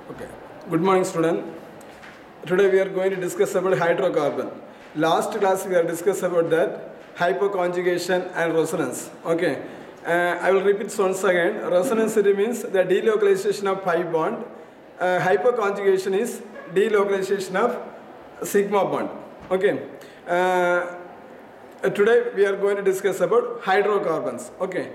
Okay. Good morning, student. Today we are going to discuss about hydrocarbon. Last class we are discussed about that hypoconjugation and resonance. Okay. I will repeat once again. Resonance means the delocalization of pi bond. Hypoconjugation is delocalization of sigma bond. Okay. Today we are going to discuss about hydrocarbons. Okay.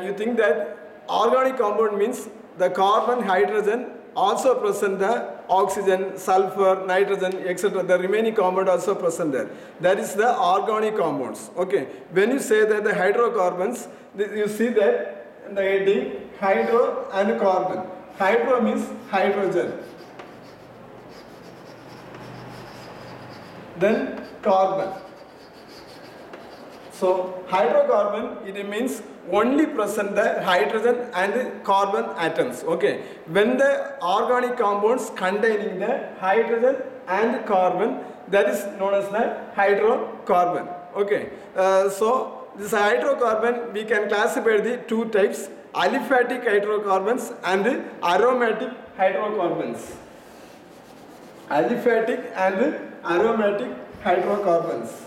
You think that organic compound means the carbon, hydrogen also present the oxygen, sulfur, nitrogen, etc. The remaining compound also present there. That is the organic compounds. Okay. When you say that the hydrocarbons, you see that the heading hydro and carbon. Hydro means hydrogen. Then carbon. So hydrocarbon, it means only present the hydrogen and the carbon atoms. Okay. When the organic compounds containing the hydrogen and carbon, that is known as the hydrocarbon. Okay. So this hydrocarbon, we can classify the two types: aliphatic hydrocarbons and aromatic hydrocarbons. Aliphatic and aromatic hydrocarbons.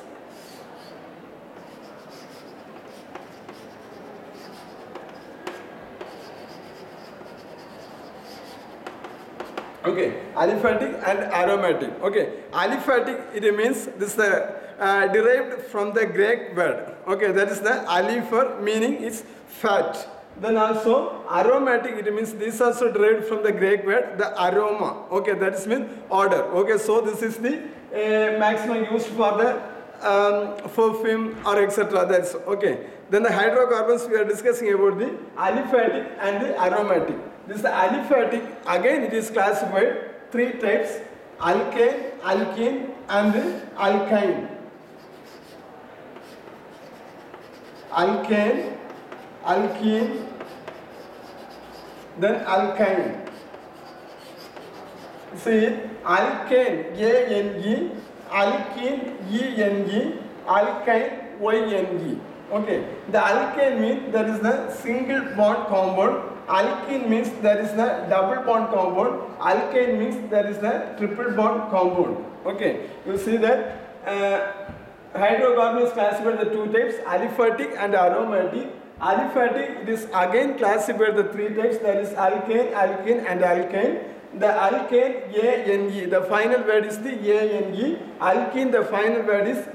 Okay, aliphatic and aromatic. Okay, aliphatic, it means this is derived from the Greek word. Okay, that is the alipher, meaning it's fat. Then also aromatic, it means this also derived from the Greek word the aroma. Okay, that is mean odor. Okay, so this is the maximum used for the perfume or etc. That's okay. Then the hydrocarbons, we are discussing about the aliphatic and the aromatic. This aliphatic, again it is classified three types: alkane, alkene and alkyne. Alkane, alkene, then alkyne. See, alkane, A-N-E, alkene, E-N-E, alkyne, Y-N-E. Okay, the alkane means that is the single bond compound. Alkene means that is the double bond compound. Alkyne means that is the triple bond compound. Okay, you see that hydrocarbon is classified the two types: aliphatic and aromatic. Aliphatic, it is again classified the three types, that is alkane, alkene and alkyne. The alkane, A-N-E, the final word is the A-N-E. Alkene, the final word is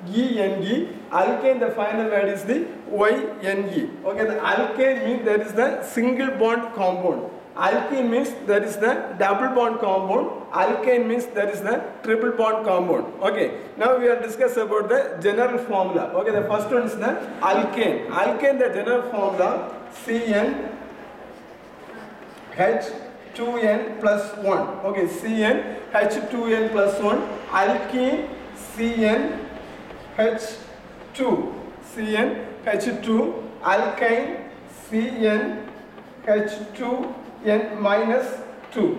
E-N-E. Alkane, the final word is the Y-N-E. Okay, the alkane means that is the single bond compound. Alkene means that is the double bond compound. Alkyne means that is the triple bond compound. Okay, now we are discussing about the general formula. Okay, the first one is the alkane. Alkane, the general formula CN H2N plus 1. Okay, CN H2N plus 1. Alkene CN H2, CN H2, alkyne CN H2N minus 2.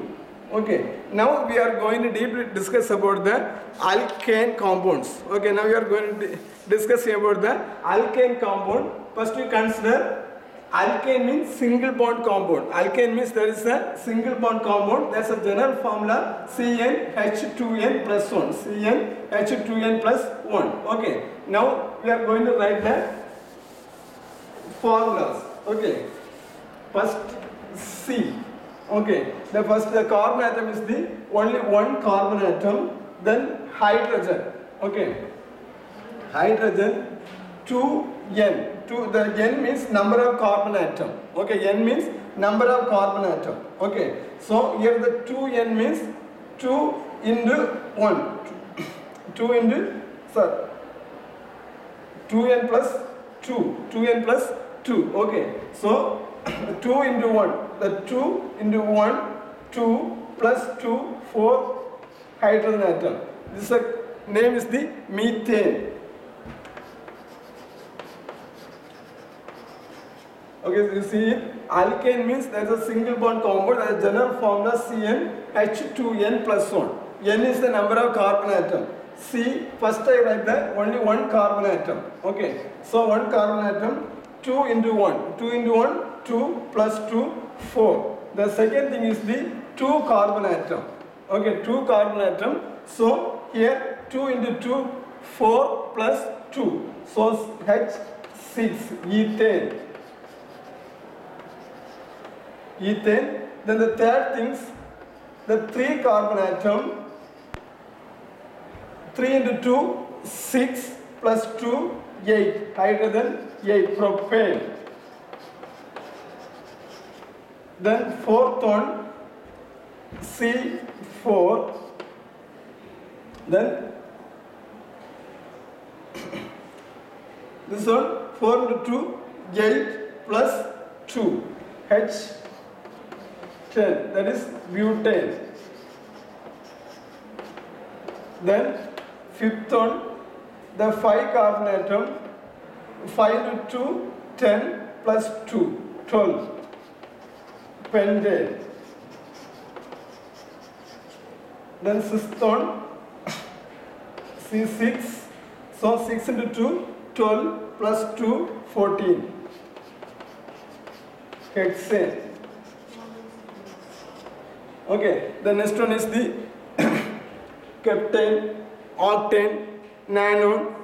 Okay, now we are going to deeply discuss about the alkane compounds. Okay, now we are going to discuss about the alkane compound. First we consider alkane means single bond compound. Alkane means there is a single bond compound. That's a general formula CnH2n plus 1. CnH2n plus 1. Okay. Now we are going to write the formulas. Okay. First C. Okay. The carbon atom is the only one carbon atom. Then hydrogen. Okay. Hydrogen 2n. The n means number of carbon atom. Okay, n means number of carbon atom. Okay, so here the 2n means 2 into 1. 2n plus 2. 2n plus 2. Okay, so 2 into 1. The 2 into 1, 2 plus 2, 4 hydrogen atom. This name is the methane. Okay, you see it. Alkane means there is a single bond compound. As general formula CnH2n plus 1. N is the number of carbon atom. C, first I write the only one carbon atom. Okay, so one carbon atom, 2 into 1. 2 into 1, 2 plus 2, 4. The second thing is the 2 carbon atom. Okay, 2 carbon atom. So here 2 into 2, 4 plus 2. So H6, ethane. Ethane. Then the third things, the 3 carbon atom. 3 into 2, 6 plus 2, 8. Hydrogen, 8. Propane. Then fourth one, C4. Then this one, 4 into 2, 8 plus 2, H10. That is butane. Then fifth one, the 5 carbon atom, 5 into 2, 10 plus 2, 12. Pentane. Then sixth one, C6. So 6 into 2, 12 plus 2, 14. Hexane. Okay, the next one is the captane, octane, nano,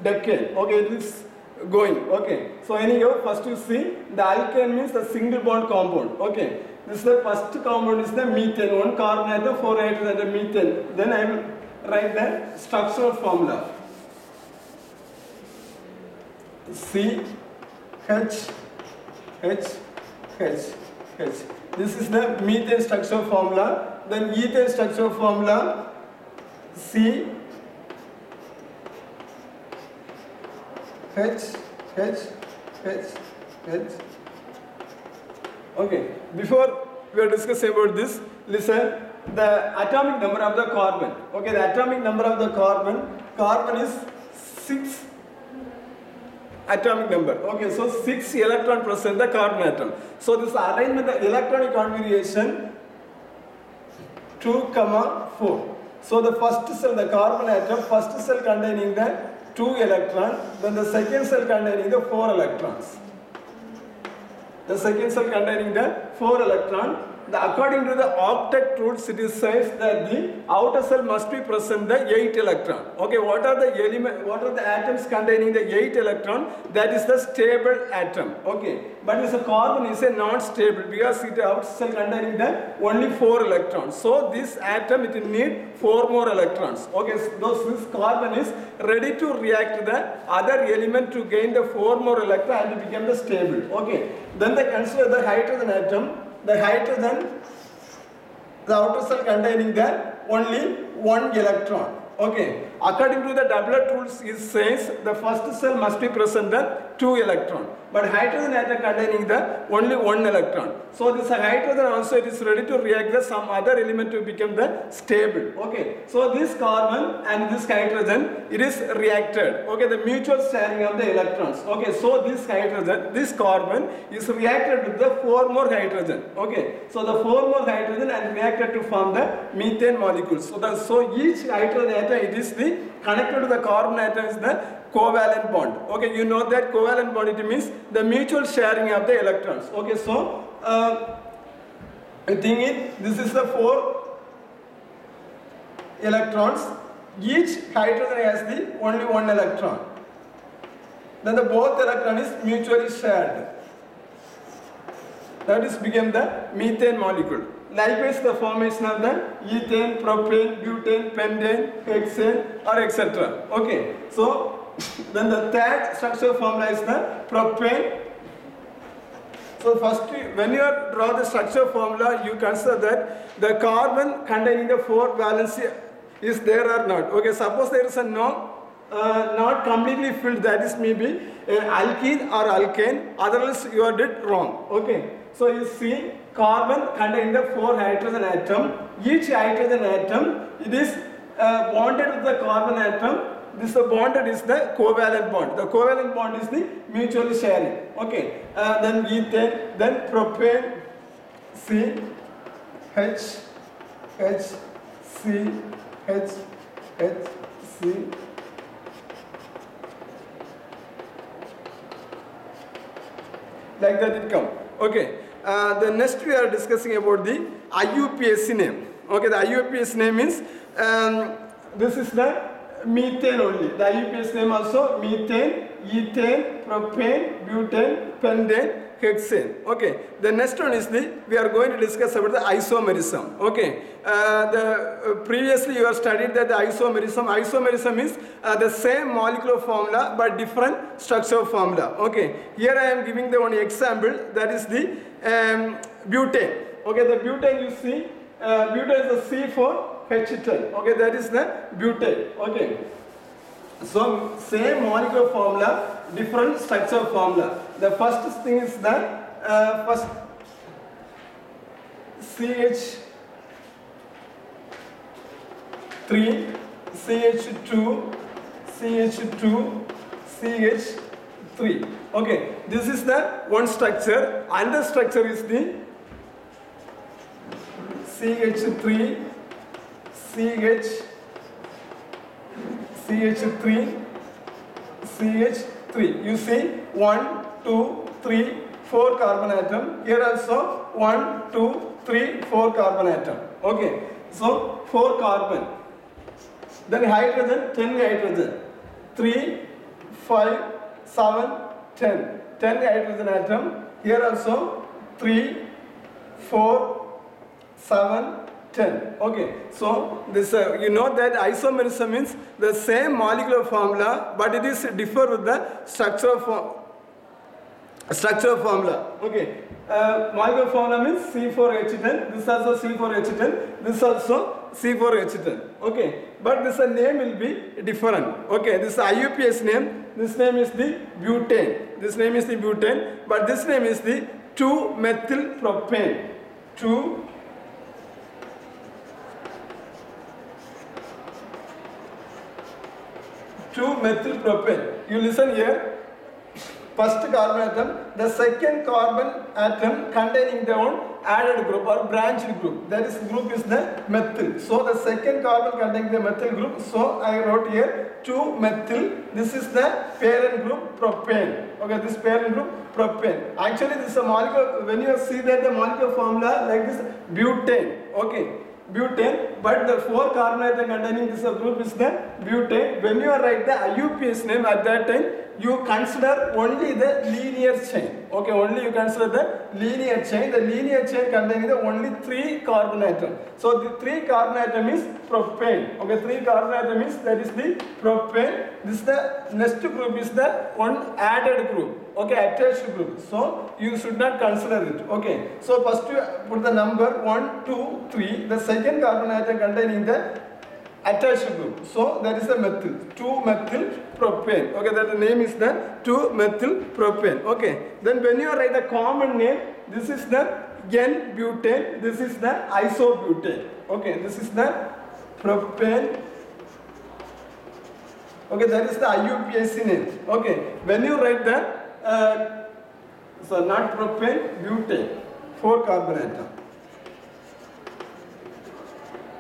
decane. Okay, it is going. Okay, so anyhow, first you see the alkane means the single bond compound. Okay, this is the first compound is the methane. 1 carbon atom, 4 hydrogen and methane. Then I will write the structural formula. C H H H H. This is the methane structural formula. Then ethane structural formula C H H H H. Okay, before we are discussing about this, listen, the atomic number of the carbon. Okay, the atomic number of the carbon is 6 atomic number. Okay, so 6 electron present the carbon atom. So this arrangement, the electronic configuration 2, 4. So the first cell, the carbon atom, first cell containing the 2 electrons, then the second cell containing the 4 electrons. The second cell containing the 4 electrons. According to the octet rules, it is says that the outer cell must be present the 8 electron. Okay, what are the atoms containing the 8 electron? That is the stable atom. Okay, but this carbon is a non-stable because it outer cell containing the only 4 electrons. So this atom it need 4 more electrons. Okay, so this carbon is ready to react to the other element to gain the 4 more electron and become the stable. Okay, then they consider the hydrogen atom. The hydrogen, the outer cell containing the only 1 electron. Okay, according to the doublet rules, it says the first cell must be present the 2 electron, but hydrogen atom containing the only 1 electron. So this hydrogen also it is ready to react with some other element to become the stable. Okay, so this carbon and this hydrogen it is reacted. Okay, the mutual sharing of the electrons. Okay, so this hydrogen, this carbon is reacted with the 4 more hydrogen. Okay, so the 4 more hydrogen and reacted to form the methane molecules. So each hydrogen atom it is the connected to the carbon atom is the covalent bond. Okay, you know that covalent bond it means the mutual sharing of the electrons. Okay, so I think this is the 4 electrons. Each hydrogen has the only 1 electron. Then the both electron is mutually shared. That is became the methane molecule. Likewise, the formation of the ethane, propane, butane, pentane, hexane, or etc. Okay, so then the third structural formula is the propane. So first, when you draw the structure formula, you consider that the carbon containing the 4 valency is there or not. Okay, suppose there is a not completely filled, that is maybe alkene or alkane, otherwise you are did wrong. Okay, so you see carbon containing the 4 hydrogen atom. Each hydrogen atom it is bonded with the carbon atom. This bonded is the covalent bond. The covalent bond is the mutually sharing. Okay, then ethane, then propane, C H H C H H C. Like that it come. Okay, The next we are discussing about the IUPAC name. Okay, the IUPAC name means this is the methane only. The IUPAC name also methane, ethane, propane, butane, pentane, hexane. Okay. The next one is we are going to discuss about the isomerism. Okay. Previously you have studied that the isomerism. Isomerism is the same molecular formula but different structural formula. Okay. Here I am giving the one example, that is the butane. Okay. The butane you see, butane is the C4H10. Okay. That is the butane. Okay. So same molecular formula, different structural formula. The first thing is that first CH3, CH2, CH2, CH3. Okay, this is the one structure. Another structure is the CH3, CH3, CH3. You see 1, 2, 3, 4 carbon atom. Here also 1, 2, 3, 4 carbon atom. Okay. So 4 carbon. Then hydrogen, 10 hydrogen. 3, 5, 7, 10. 10 hydrogen atom. Here also 3, 4, 7, 10. Okay, so this you know that isomerism means the same molecular formula, but it is differ with the structural formula. Okay, molecular formula means C4H10. This also C4H10. This also C4H10. Okay, but this name will be different. Okay, this IUPAC name. This name is the butane. This name is the butane, but this name is the 2-methylpropane. 2-methylpropane. You listen here. First carbon atom, the second carbon atom containing the one added group or branched group. That is group is the methyl. So the second carbon containing the methyl group. So I wrote here 2-methyl. This is the parent group propane. Okay, this parent group propane. Actually, this is a molecule. When you see that the molecular formula like this butane. Okay. Butane, but the 4 carbon atom containing this group is the butane. When you write the IUPAC name at that time, you consider only the linear chain. Okay, only you consider the linear chain. The linear chain containing the only 3 carbon atom. So the 3 carbon atom is propane. Okay, 3 carbon atom is, that is the propane. This is the next group is the one added group. Okay, attached group. So you should not consider it. Okay. So first you put the number 1, 2, 3. The second carbon atom containing the attached group. So that is the methyl. 2-methylpropane. Okay, that the name is the 2-methylpropane. Okay. Then when you write the common name, this is the N-butane. This is the isobutane. Okay, this is the propane. Okay, that is the IUPAC name. Okay, when you write the so not propane, butane, 4 carbon atom.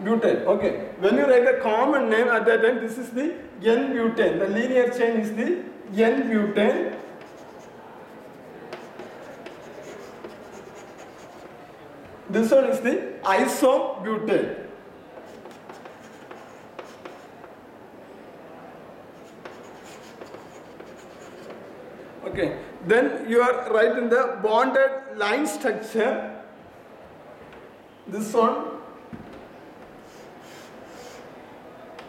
Butane. Okay. When you write the common name at that time, this is the N-butane. The linear chain is the N-butane. This one is the isobutane. Okay. Then you are writing the bonded line structure. This one.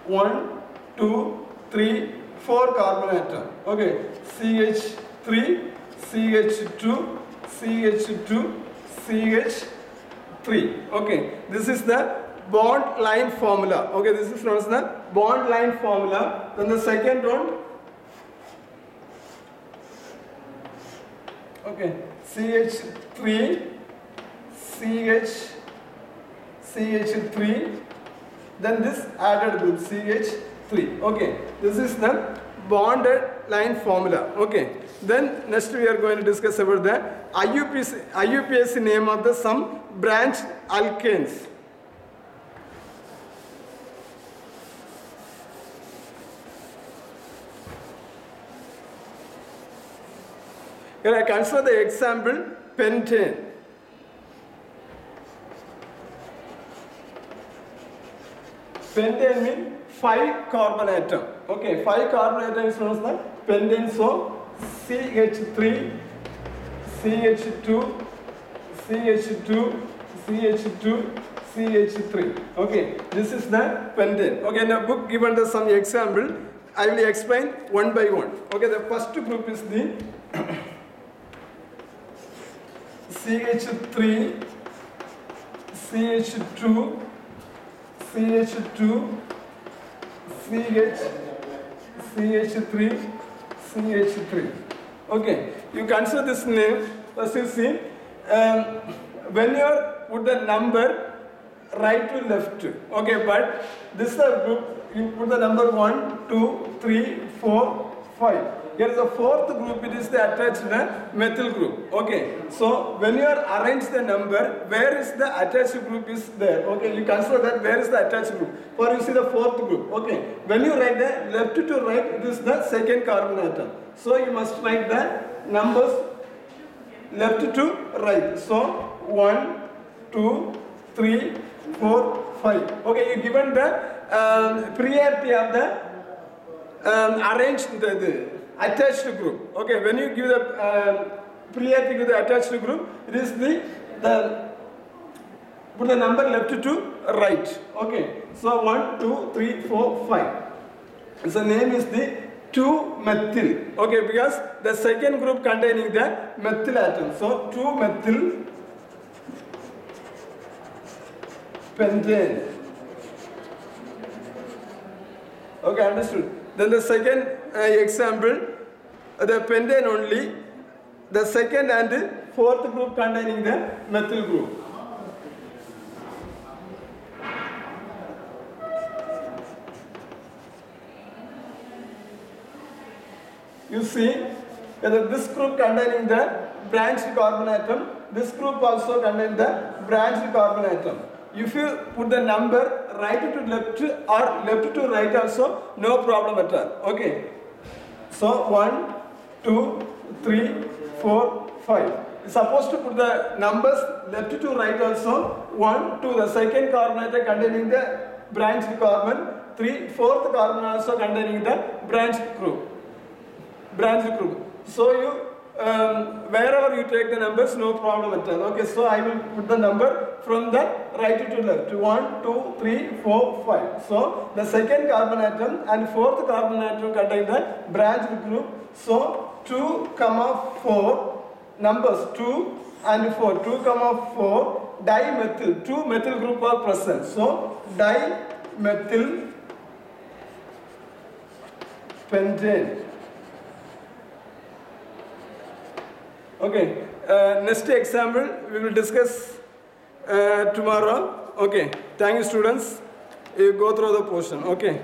1, 2, 3, 4 carbon atom. Okay. CH3, CH2, CH2, CH3. Okay. This is the bond line formula. Okay. This is known as the bond line formula. Then the second one. Okay, CH3, CH3, then this added group CH3. Okay, this is the bonded line formula. Okay, then next we are going to discuss about the IUPAC name of the some branched alkanes. Here I consider the example pentane. Pentane means 5 carbon atom. Okay, 5 carbon atom is known as the pentane. So CH3, CH2, CH2, CH2, CH3. Okay, this is the pentane. Okay, in a book given the some example, I will explain one by one. Okay, the first group is the CH3, CH2, CH2, CH, CH3, CH3. Okay, you consider this name. As you see, when you put the number right to left, okay, but this is a group, you put the number 1, 2, 3, 4, 5. Here is the fourth group, it is the attached methyl group. Okay, so when you are arrange the number, where is the attached group is there? Okay, you consider that where is the attached group. For you see the fourth group. Okay, when you write the left to right, this is the second carbon atom. So you must write the numbers left to right. So 1, 2, 3, 4, 5. Okay, you given the priority of the arrange the attached group. Okay, when you give the priority to the attached group, it is the put the number left to right. Okay, so 1, 2, 3, 4, 5. So name is the 2-methyl. Okay, because the second group containing the methyl atom. So 2-methyl pentane. Okay, understood. Then the second example, the pentane only, the second and fourth group containing the methyl group. You see that this group containing the branched carbon atom, this group also contains the branched carbon atom. If you put the number right to left or left to right also, no problem at all. Okay. So 1, 2, 3, 4, 5. You're supposed to put the numbers left to right also. 1, 2, the second carbon atom containing the branched carbon. 3, fourth carbon also containing the branched group. So you wherever you take the numbers, no problem at all. Okay, so I will put the number from the right to left. 1, 2, 3, 4, 5. So the second carbon atom and fourth carbon atom contain the branched group. So 2, 4, numbers 2 and 4. 2, 4, dimethyl. 2 methyl group are present. So dimethyl pentane. Okay, next example we will discuss tomorrow. Okay, thank you students. You go through the portion. Okay.